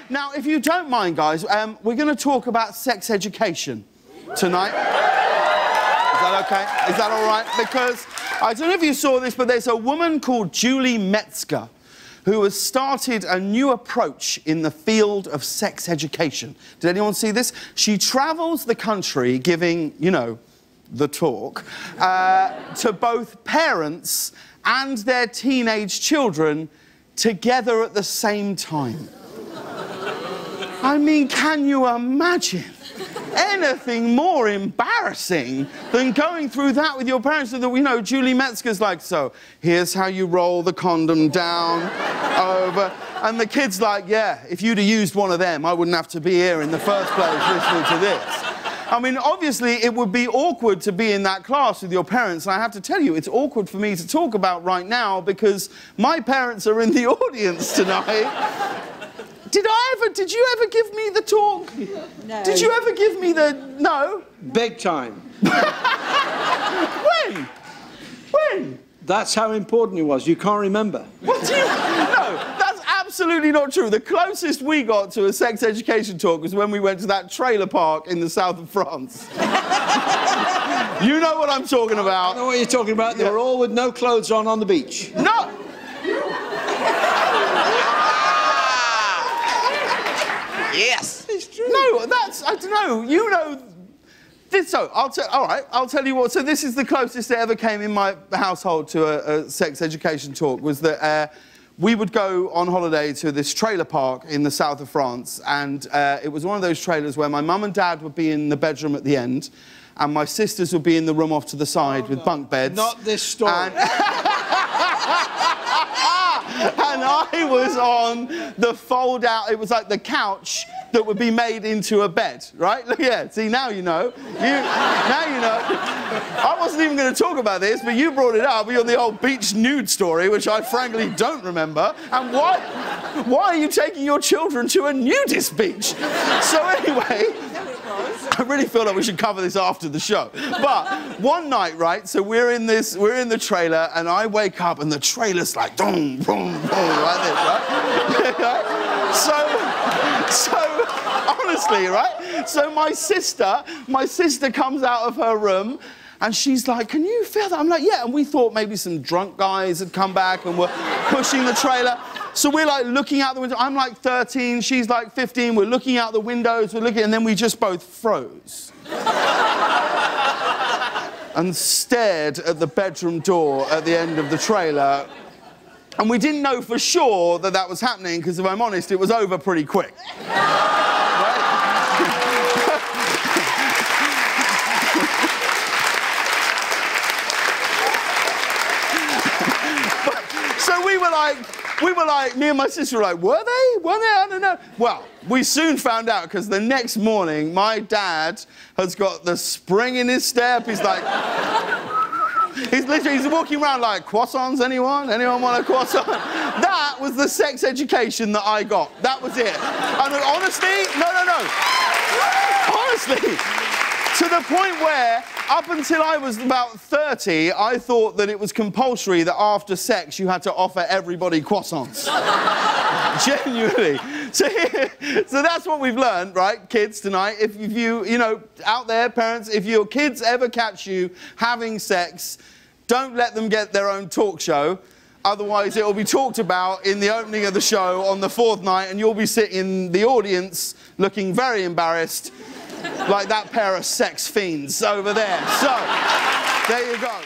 Now, if you don't mind, guys, we're going to talk about sex education tonight. Is that okay? Is that all right? Because I don't know if you saw this, but there's a woman called Julie Metzger who has started a new approach in the field of sex education. Did anyone see this? She travels the country giving, you know, the talk, to both parents and their teenage children together at the same time. I mean, can you imagine anything more embarrassing than going through that with your parents? So that, you know, Julie Metzger's like, so here's how you roll the condom down, over. And the kid's like, yeah, if you'd have used one of them, I wouldn't have to be here in the first place listening to this. I mean, obviously, it would be awkward to be in that class with your parents, and I have to tell you, it's awkward for me to talk about right now because my parents are in the audience tonight. Did you ever give me the talk? No. Did you ever give me the... No? Big time. When? When? That's how important it was. You can't remember. What do you... No, that's absolutely not true. The closest we got to a sex education talk was when we went to that trailer park in the south of France. You know what I'm talking about. I know what you're talking about. They were all with no clothes on the beach. No! Yes! It's true. No, that's... I don't know. You know... So, all right, I'll tell you what. So this is the closest it ever came in my household to a sex education talk, was that we would go on holiday to this trailer park in the south of France, and it was one of those trailers where my mum and dad would be in the bedroom at the end, and my sisters would be in the room off to the side with bunk beds. Not this story. And I was on the fold-out, it was like the couch that would be made into a bed, right? Look, yeah, see, now you know. Now you know. I wasn't even going to talk about this, but you brought it up. You're the old beach nude story, which I frankly don't remember. And why are you taking your children to a nudist beach? So anyway... I really feel like we should cover this after the show. But one night, right, so we're in the trailer, and I wake up and the trailer's like, boom, boom, boom, like this, right? So honestly, right? So my sister comes out of her room, and she's like, can you feel that? I'm like, yeah. And we thought maybe some drunk guys had come back and were pushing the trailer. So we're like looking out the window. I'm like 13, she's like 15. We're looking out the windows, and then we just both froze. And stared at the bedroom door at the end of the trailer. And we didn't know for sure that that was happening, because if I'm honest, it was over pretty quick. So we were like, me and my sister were like, were they? Were they? I don't know. Well, we soon found out, because the next morning, my dad has got the spring in his step. He's like, he's walking around like, croissants, anyone? Anyone want a croissant? That was the sex education that I got. That was it. And honestly, no. Honestly, to the point where, up until I was about 30, I thought that it was compulsory that after sex you had to offer everybody croissants. Genuinely. So that's what we've learned, right, kids, tonight. If you know, out there, parents, if your kids ever catch you having sex, don't let them get their own talk show. Otherwise, it'll be talked about in the opening of the show on the 4th night, and you'll be sitting in the audience looking very embarrassed, like that pair of sex fiends over there. So, there you go.